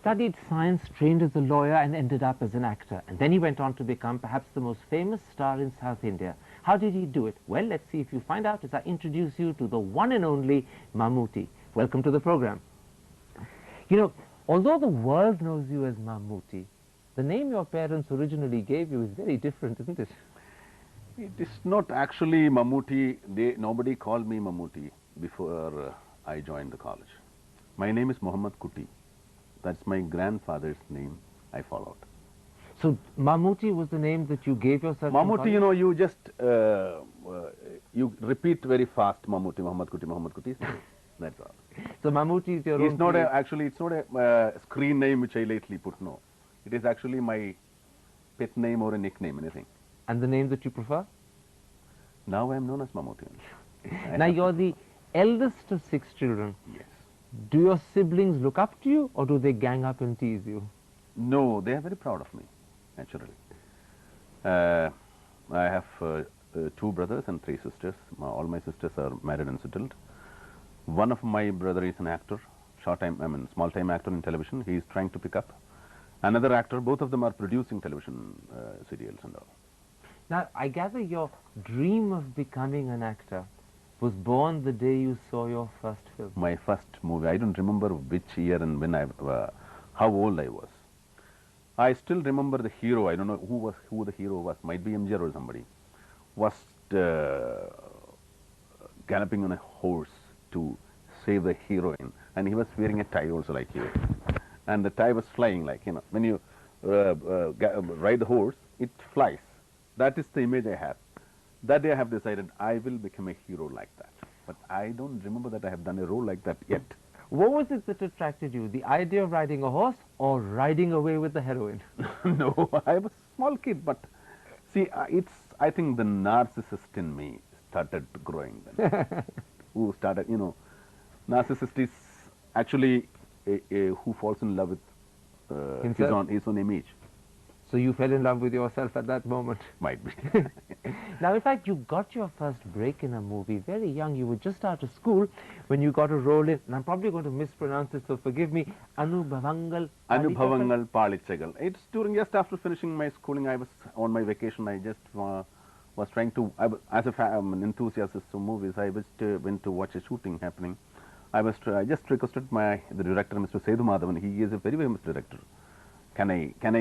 studied science, trained as a lawyer, and ended up as an actor. And then he went on to become perhaps the most famous star in South India. How did he do it? Well, let's see if you find out as I introduce you to the one and only Mammootty. Welcome to the program. You know, although the world knows you as Mammootty, the name your parents originally gave you is very different, isn't it? It is not actually Mammootty. Nobody called me Mammootty before I joined the college. My name is Muhammad Kuti. That's my grandfather's name I followed. So Mammootty was the name that you gave yourself? Mammootty, you know, you just you repeat very fast. Mammootty, Muhammad Kuti. That's all. So Mammootty is your own. It's not actually. It's not a screen name which I lately put. No, it is actually my pet name or a nickname, anything. And the name that you prefer? Now I am known as Mammootty. Now you're the eldest of 6 children. Yes. Do your siblings look up to you, or do they gang up and tease you? No, they are very proud of me, naturally. I have 2 brothers and 3 sisters. All my sisters are married and settled. One of my brother is an actor, small-time actor in television. He is trying to pick up. Another actor, both of them are producing television serials and all. Now, I gather your dream of becoming an actor was born the day you saw your first film. My first movie, I don't remember which year and when how old I was. I still remember the hero. I don't know who the hero was. Might be MGR or somebody. Was galloping on a horse to save the heroine, and he was wearing a tie also like you. And the tie was flying, like, you know, when you ride the horse, it flies. That is the image I have. That day I have decided I will become a hero like that. But I don't remember that I have done a role like that yet. What was it that attracted you? The idea of riding a horse or riding away with the heroine? No, I was a small kid, but see, I think the narcissist in me started growing then. Who started, you know, narcissist is actually who falls in love with his own image. So you fell in love with yourself at that moment? Might be. Now, in fact, you got your first break in a movie very young. You were just out of school when you got a role in, and I'm probably going to mispronounce it, so forgive me, Anubhavangal Palichagal. It's during, just after finishing my schooling, I was on my vacation. I just was trying to, as an enthusiast of movies, I went to watch a shooting happening. I just requested the director, Mr. Sethu Madhavan. He is a very famous director. Can you give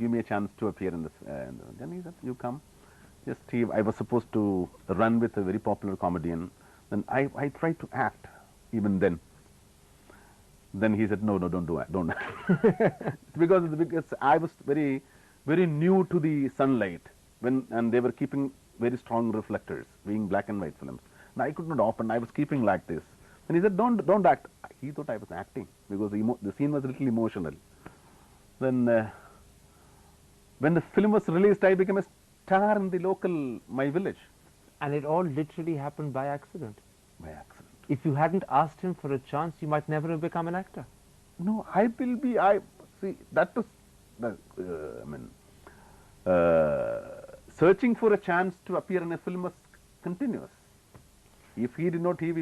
me a chance to appear in this? Then he said, you come. Just I was supposed to run with a very popular comedian. Then I tried to act even then. Then he said, no, don't do it, don't. because I was very new to the sunlight and they were keeping very strong reflectors, being black and white films. And I could not open. I was keeping like this. And he said, don't act. He thought I was acting because the scene was a little emotional. Then when the film was released, I became a star in my village. And it all literally happened by accident? By accident. If you hadn't asked him for a chance, you might never have become an actor. No, see, that was, searching for a chance to appear in a film was continuous. If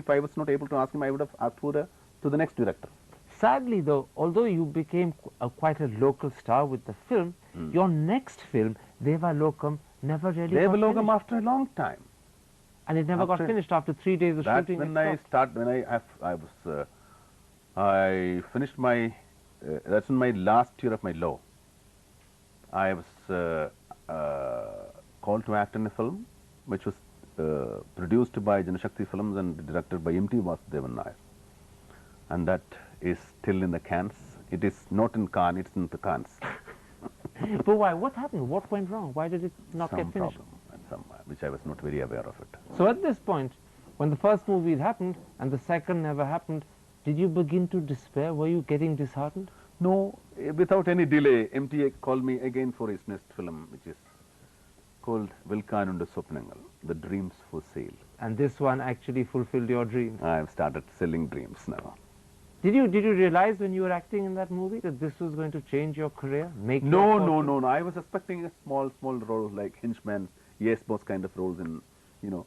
I was not able to ask him, I would have asked to the next director. Sadly, though, although you became quite a local star with the film, your next film, Deva Lokam, never really Deva got Lokam finished. After a long time. And it never got finished after 3 days of shooting. I finished my, that's in my last year of my law. I was called to act in a film, which was produced by Janashakti Films and directed by M.T. Vasudevan Nair. And that is still in the cans. It is not in Cannes, it's in the cans. But why? What happened? What went wrong? Why did it not get finished? Some problem, which I was not very aware of it. So at this point, when the first movie happened and the second never happened, did you begin to despair? Were you getting disheartened? No, without any delay, MTA called me again for his next film, which is called Vilkanunda Sopnangal, The Dreams for Sale. And this one actually fulfilled your dreams? I have started selling dreams now. Did you realize when you were acting in that movie that this was going to change your career? No. I was expecting a small role like henchman, yes boss kind of roles in, you know,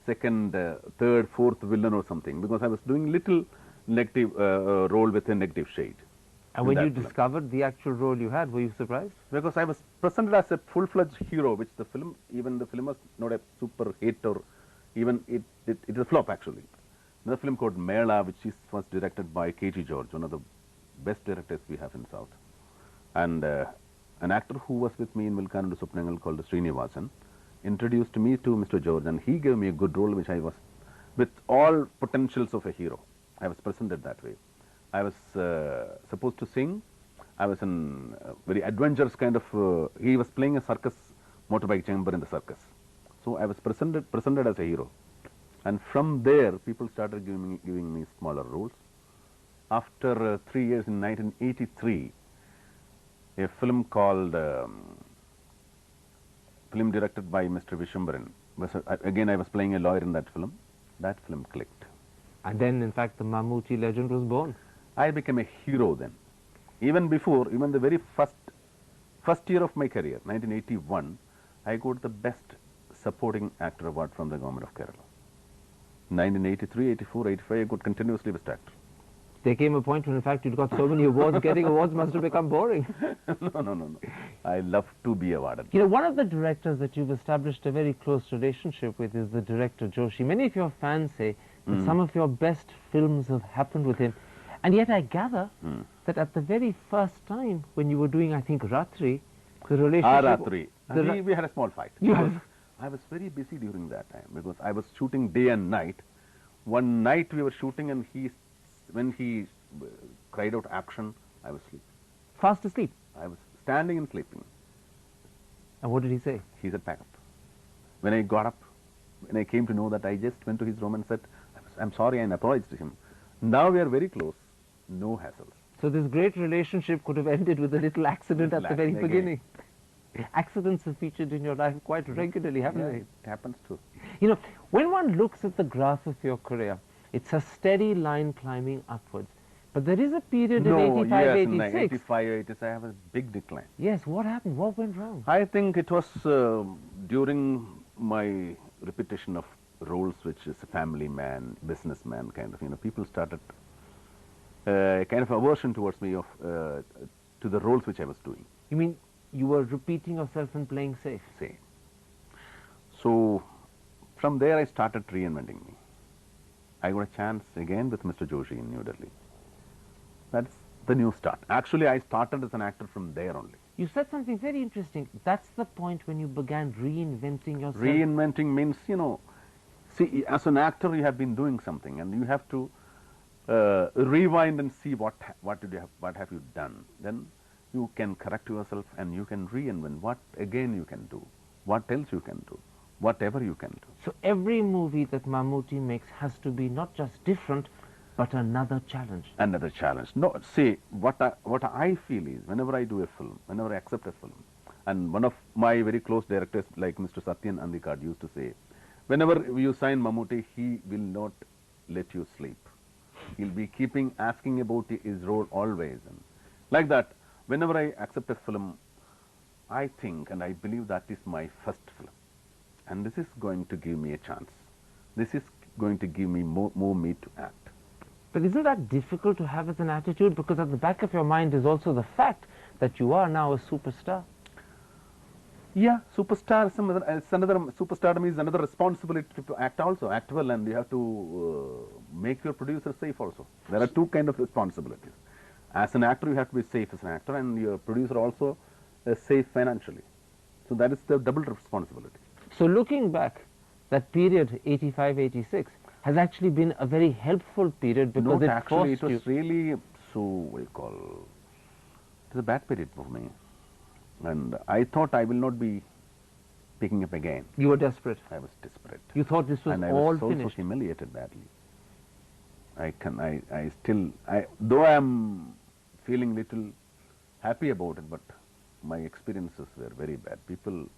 second, third, fourth villain or something, because I was doing little negative role with a negative shade. And in when that you film. discovered the actual role you had, were you surprised? Because I was presented as a full-fledged hero, which the film, even the film was not a super hit, or even it is a flop actually. Another film called Mela, which was directed by K.G. George, one of the best directors we have in South. And an actor who was with me in Vilkanundu Supnangal called Srinivasan introduced me to Mr. George, and he gave me a good role, which I was, with all potentials of a hero. I was presented that way. I was supposed to sing. I was in very adventurous kind of, he was playing a circus motorbike chamber in the circus. So I was presented as a hero. And from there, people started giving me smaller roles. After 3 years, in 1983, a film called, film directed by Mr. Vishwambaran, again I was playing a lawyer in that film. That film clicked. And then, in fact, the Mammootty legend was born. I became a hero then. Even before, even the very first year of my career, 1981, I got the best supporting actor award from the government of Kerala. 1983, 84, 85, I got continuously best actor. There came a point when, in fact, you'd got so many awards, getting awards must have become boring. No. I love to be awarded. You know, one of the directors that you've established a very close relationship with is the director Joshi. Many of your fans say that some of your best films have happened with him. And yet I gather that at the very first time when you were doing, I think, Ratri, the relationship... Ratri. We had a small fight. I was very busy during that time because I was shooting day and night. One night we were shooting, and when he cried out action, I was sleeping. Fast asleep? I was standing and sleeping. And what did he say? He said, pack up. When I got up, when I came to know that, I just went to his room and said, I'm sorry, and apologized to him. Now we are very close. No hassles. So this great relationship could have ended with a little accident at the very beginning. Accidents have featured in your life quite regularly, haven't they? It happens too. You know, when one looks at the graph of your career, it's a steady line climbing upwards. But there is a period in 85, 86. In 85, 86, I have a big decline. Yes, what happened? What went wrong? I think it was during my repetition of roles, which is a family man, businessman kind of, people started kind of aversion towards me to the roles which I was doing. You mean you were repeating yourself and playing safe? Same. So from there I started reinventing me. I got a chance again with Mr. Joshi in New Delhi. That's the new start. Actually, I started as an actor from there only. You said something very interesting. That's the point when you began reinventing yourself. Reinventing means, see, as an actor you have been doing something, and you have to rewind and see what have you done. Then you can correct yourself and you can reinvent what again you can do, what else you can do, whatever you can do. So every movie that Mammootty makes has to be not just different, but another challenge. Another challenge. No, see, what I feel is, whenever I do a film, whenever I accept a film, and one of my very close directors, like Mr. Satyan Andikad, used to say, whenever you sign Mammootty, he will not let you sleep. He'll be asking about his role always. And like that, whenever I accept a film, I think and I believe that is my first film. And this is going to give me a chance. This is going to give me more meat to act. But isn't that difficult to have as an attitude? Because at the back of your mind is also the fact that you are now a superstar. Yeah, superstardom is another responsibility to act also, act well, and you have to make your producer safe also. There are two kinds of responsibilities. As an actor, you have to be safe as an actor, and your producer also safe financially. So that is the double responsibility. So looking back, that period, 85, 86, has actually been a very helpful period because it was really, so what do you call, it was a bad period for me. And I thought I will not be picking up again. You were desperate. I was desperate. You thought this was all finished. And I was also humiliated badly. Though I am feeling little happy about it, but my experiences were very bad. People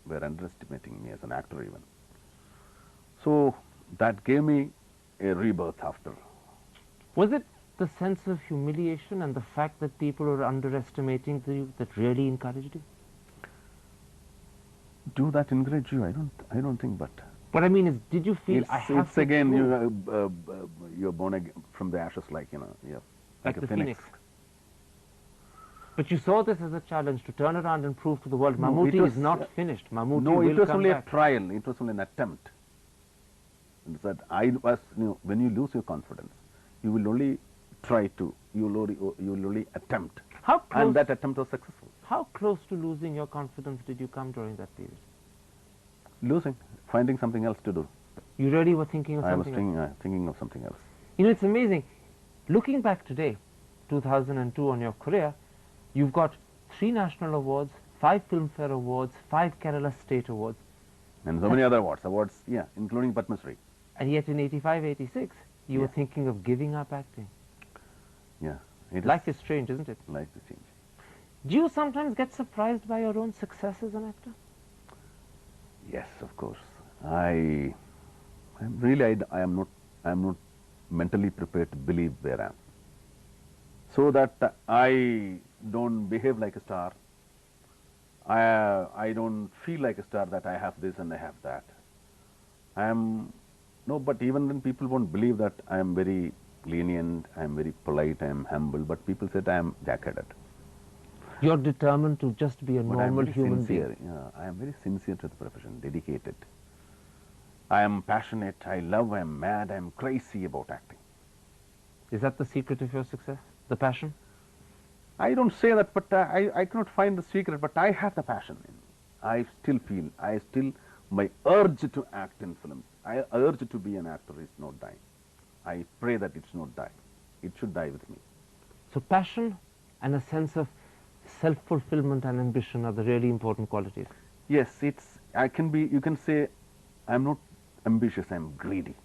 were underestimating me as an actor even. So that gave me a rebirth after. Was it the sense of humiliation and the fact that people were underestimating you that really encouraged you? Do that encourage you? I don't think, but What I mean is, did you feel I have it's to again, prove, you're born again from the ashes, like, you know, yeah, like a the phoenix. But you saw this as a challenge to turn around and prove to the world, No, Mammootty it was, is not finished. Mammootty No, will it was come only back. a trial. It was only an attempt. It's that I was, you know, when you lose your confidence, you will only try to, you will only attempt. How close, And that attempt was successful. how close to losing your confidence did you come during that period? Losing, finding something else to do. You really were thinking of I was something else? thinking of something else. You know, it's amazing. Looking back today, 2002, on your career, you've got 3 national awards, 5 Filmfare Awards, 5 Kerala State Awards. And so many other awards, yeah, including Padma Shri. And yet in 85, 86, you were Yeah. thinking of giving up acting. Yeah. It Life is strange, isn't it? Life is changing. Do you sometimes get surprised by your own success as an actor? Yes, of course. I'm not mentally prepared to believe where I am. So that I don't behave like a star. I don't feel like a star that I have this and I have that. But even then people won't believe that I am very lenient, I am very polite, I am humble, but people said I am jackheaded. You're determined to just be a But I am normal very human sincere. being. Yeah, I am very sincere to the profession, dedicated. I am passionate, I love, I am mad, I am crazy about acting. Is that the secret of your success? The passion? I don't say that, but I cannot find the secret, but I have the passion in me. I still feel, my urge to act in films, I urge to be an actor is not dying. I pray that it's not die. It should die with me. So passion and a sense of self-fulfillment and ambition are the really important qualities. Yes, you can say, I'm not ambitious, I'm greedy.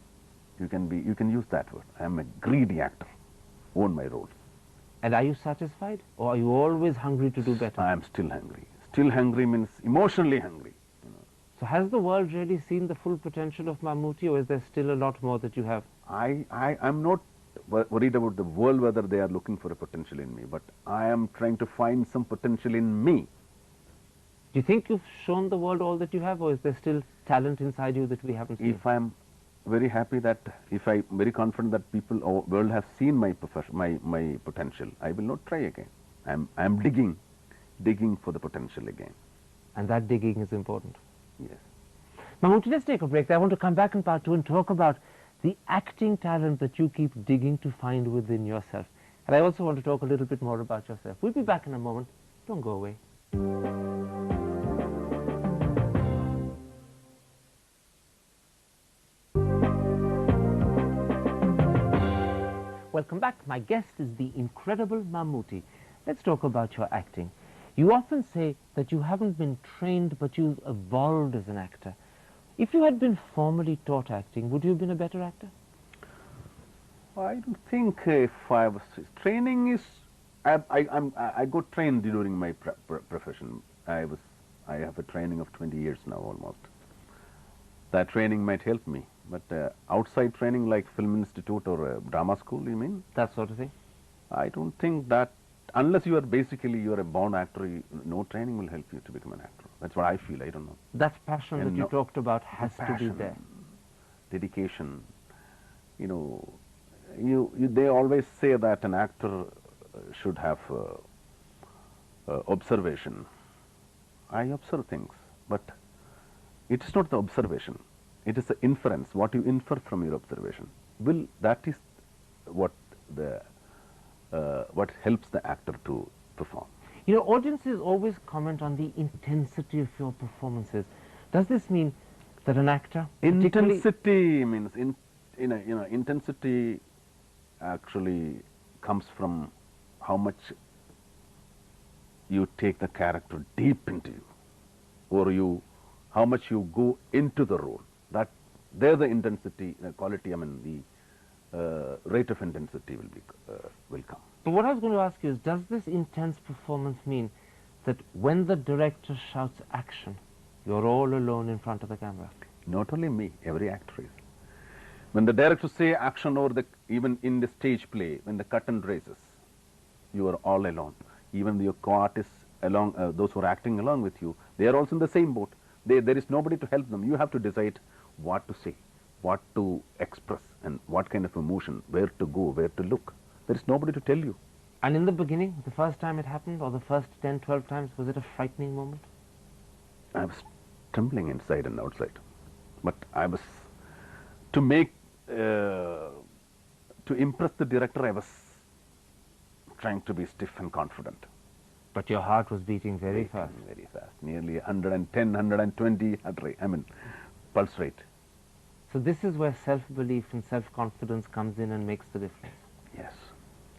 You can use that word. I'm a greedy actor, own my roles. And are you satisfied, or are you always hungry to do better? I'm still hungry. Still hungry means emotionally hungry. You know. So has the world really seen the full potential of Mammootty, or is there still a lot more that you have? I'm not worried about the world whether they are looking for a potential in me, but I am trying to find some potential in me. Do you think you've shown the world all that you have, or is there still talent inside you that we haven't seen? If I'm very happy that, if I'm very confident that people or world have seen my potential, I will not try again. I'm digging for the potential again. And that digging is important. Yes. Mammootty, let's take a break. I want to come back in part 2 and talk about the acting talent that you keep digging to find within yourself. And I also want to talk a little bit more about yourself. We'll be back in a moment. Don't go away. Welcome back. My guest is the incredible Mammootty. Let's talk about your acting. You often say that you haven't been trained, but you've evolved as an actor. If you had been formally taught acting, would you have been a better actor? I don't think if I was training is I got trained during my profession. I have a training of 20 years now almost. That training might help me, but outside training like film institute or a drama school, you mean? That sort of thing? I don't think that, unless you are a born actor, no training will help you to become an actor. That's what I feel. I don't know. That passion that you talked about has to be there. Dedication. You know, they always say that an actor should have observation. I observe things, but it is not the observation. It is the inference, what you infer from your observation. That is what helps the actor to perform. You know, audiences always comment on the intensity of your performances. Does this mean that an actor Intensity means, intensity actually comes from how much you take the character deep into you, or how much you go into the role. That there the intensity, the quality, the rate of intensity will come. But what I was going to ask you is, does this intense performance mean that when the director shouts action, you're all alone in front of the camera? Not only me, every actor is. When the director say action, or even in the stage play, when the curtain raises, you are all alone. Even your co-artists, those who are acting along with you, they are also in the same boat. There is nobody to help them. You have to decide what to say, what to express, and what kind of emotion, where to go, where to look. There is nobody to tell you. And in the beginning, the first time it happened, or the first 10, 12 times, was it a frightening moment? I was trembling inside and outside. But I was, to make, to impress the director, I was trying to be stiff and confident. But your heart was beating very fast. Very fast. Nearly 110, 120 heart rate, pulse rate. So this is where self-belief and self-confidence comes in and makes the difference. Yes.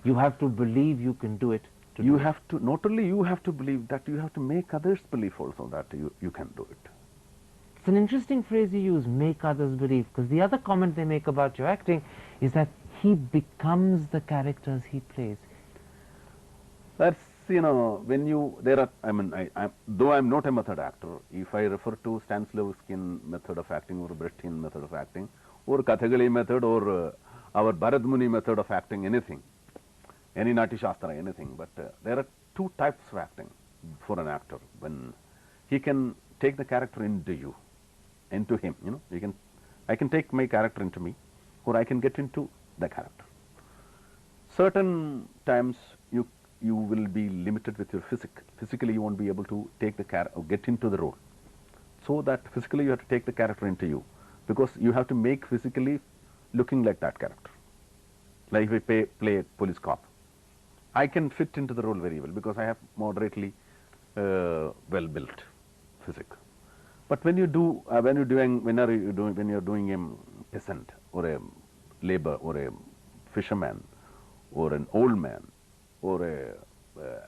You have to believe you can do it. You have to, not only you have to believe, that you have to make others believe also that you can do it. It's an interesting phrase you use, make others believe, because the other comment they make about your acting is that he becomes the characters he plays. That's, you know, when you, there are, though I'm not a method actor, if I refer to Stanislavskian method of acting or Brechtian method of acting, or Kathakali method, or our Bharat Muni method of acting, anything, any Nati Shastra, anything, but there are two types of acting for an actor. When he can take the character into you, into him, you know, I can take my character into me, or I can get into the character. Certain times you will be limited with your physically you won't be able to take the character or get into the role. So that physically you have to take the character into you, because you have to make physically looking like that character. Like if I play a police cop, I can fit into the role very well because I have moderately well-built physique. But when you do, when you're doing a peasant or a labor or a fisherman or an old man or a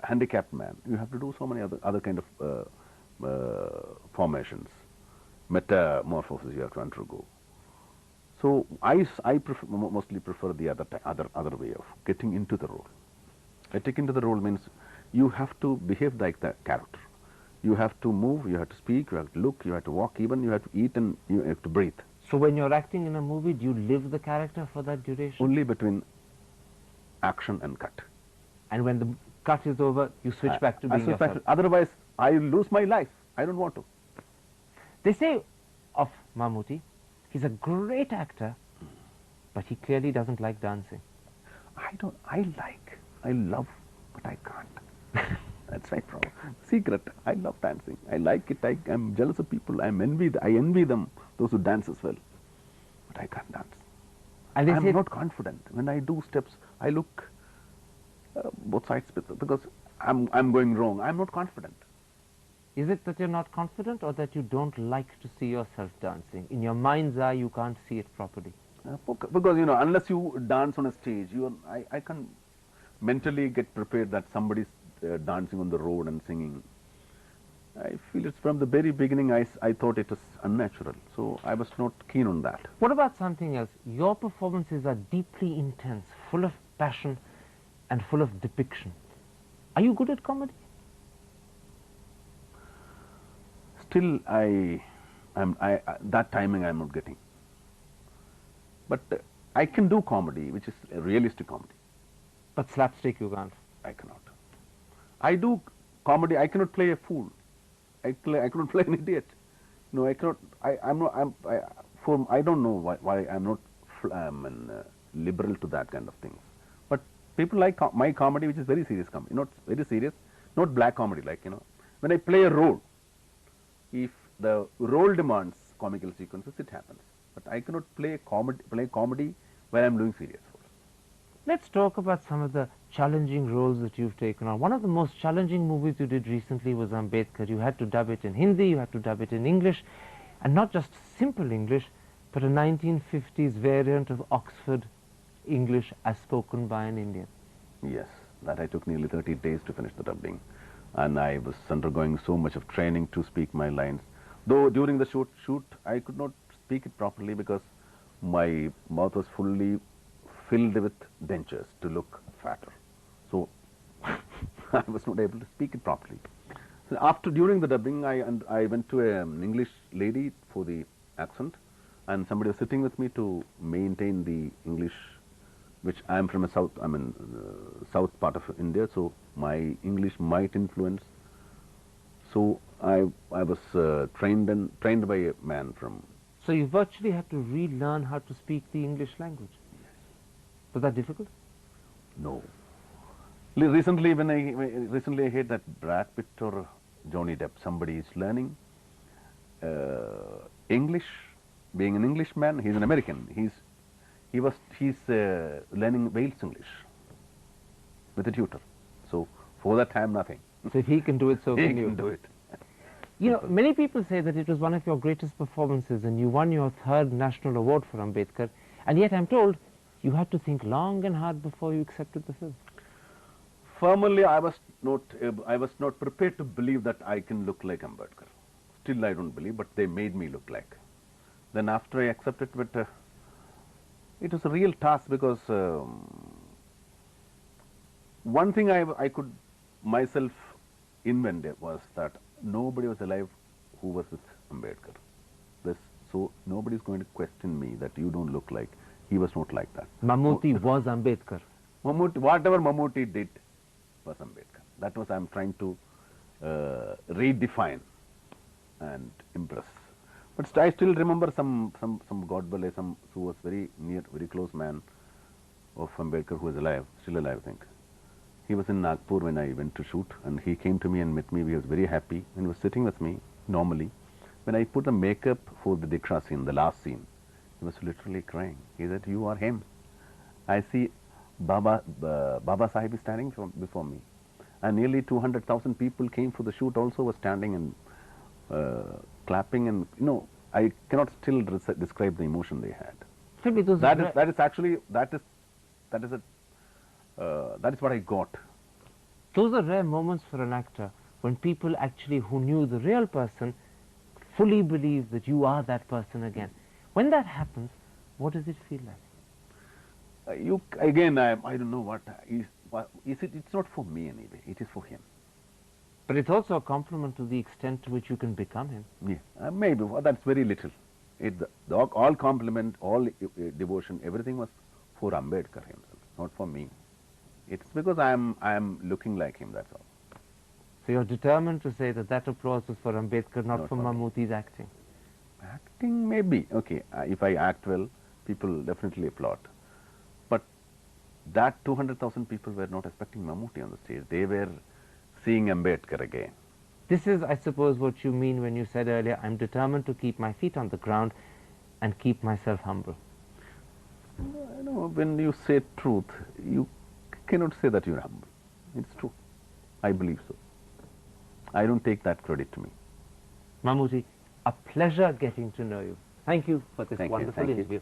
handicapped man, you have to do so many other kind of formations, metamorphosis you have to undergo. So I mostly prefer the other way of getting into the role. Getting into the role means you have to behave like the character. You have to move, you have to speak, you have to look, you have to walk, even you have to eat, and you have to breathe. So when you're acting in a movie, do you live the character for that duration? Only between action and cut. And when the cut is over, you switch back to being yourself. Otherwise, I lose my life. I don't want to. They say of Mammootty, he's a great actor, but he clearly doesn't like dancing. I love, but I can't. That's my problem. Secret, I love dancing. I like it. I'm jealous of people. I envy them, those who dance as well. But I can't dance. And I'm not confident. When I do steps, I look both sides because I'm going wrong. I'm not confident. Is it that you're not confident, or that you don't like to see yourself dancing? In your mind's eye, you can't see it properly. Because, you know, unless you dance on a stage, I can't mentally get prepared that somebody's dancing on the road and singing. I feel it's from the very beginning I thought it was unnatural, so I was not keen on that. What about something else? Your performances are deeply intense, full of passion and full of depiction. Are you good at comedy? Still, that timing I'm not getting. But I can do comedy, which is a realistic comedy. But slapstick you can't. I cannot. I do comedy. I cannot play a fool. I cannot play an idiot. No, I cannot. I don't know why I'm not liberal to that kind of things. But people like my comedy, which is very serious comedy. Not very serious, not black comedy. Like, you know, when I play a role, if the role demands comical sequences, it happens. But I cannot play comedy when I'm doing serious roles. Let's talk about some of the challenging roles that you've taken on. One of the most challenging movies you did recently was Ambedkar. You had to dub it in Hindi, you had to dub it in English, and not just simple English, but a 1950s variant of Oxford English as spoken by an Indian. Yes, that I took nearly 30 days to finish the dubbing. And I was undergoing so much of training to speak my lines. Though during the shoot, I could not speak it properly because my mouth was fully filled with dentures to look fatter. So I was not able to speak it properly. So during the dubbing, I went to an English lady for the accent, and somebody was sitting with me to maintain the English, which I am from a south part of India, so my English might influence. So I was trained by a man from. So you virtually had to relearn how to speak the English language. Was that difficult? No. Recently, recently I heard that Brad Pitt or Johnny Depp, somebody is learning English, being an Englishman. He's an American. He's learning Wales English with a tutor. So for that time, nothing. So if he can do it, so He can you. can do it. You know, many people say that it was one of your greatest performances and you won your 3rd National Award for Ambedkar, and yet I'm told you had to think long and hard before you accepted the film. Formerly, I was not prepared to believe that I can look like Ambedkar. Still, I don't believe, but they made me look like. Then after I accepted it, it was a real task because one thing I could myself invent was that nobody was alive who was with Ambedkar. So nobody is going to question me that you don't look like. He was not like that. Mammootty was Ambedkar. Whatever Mammootty did was Ambedkar. That was I'm trying to redefine and impress. But I still remember some Godbale, who was very close man of Ambedkar, who was alive, still alive, I think. He was in Nagpur when I went to shoot, and he came to me and met me. He was very happy and he was sitting with me normally. When I put the makeup for the Diksha scene, the last scene, he was literally crying. He said, "You are him. I see Baba Sahib is standing before me." And nearly 200,000 people came for the shoot, also was standing and clapping, and I cannot still describe the emotion they had. That is what I got. Those are rare moments for an actor, when people actually who knew the real person fully believe that you are that person again. When that happens, what does it feel like? I don't know what is it. It's not for me anyway. It is for him. But it's also a compliment to the extent to which you can become him. Yeah, maybe that's very little. All compliment, all devotion, everything was for Ambedkar himself, not for me. It's because I am looking like him. That's all. So you're determined to say that applause was for Ambedkar, not for Mammootty's acting. Acting, maybe. Okay, if I act well, people definitely applaud. But that 200,000 people were not expecting Mammootty on the stage. They were seeing Ambedkar again. This is, I suppose, what you mean when you said earlier, I'm determined to keep my feet on the ground and keep myself humble. When you say truth, you cannot say that you're humble. It's true. I believe so. I don't take that credit to me. Mammootty, a pleasure getting to know you. Thank you for this wonderful interview.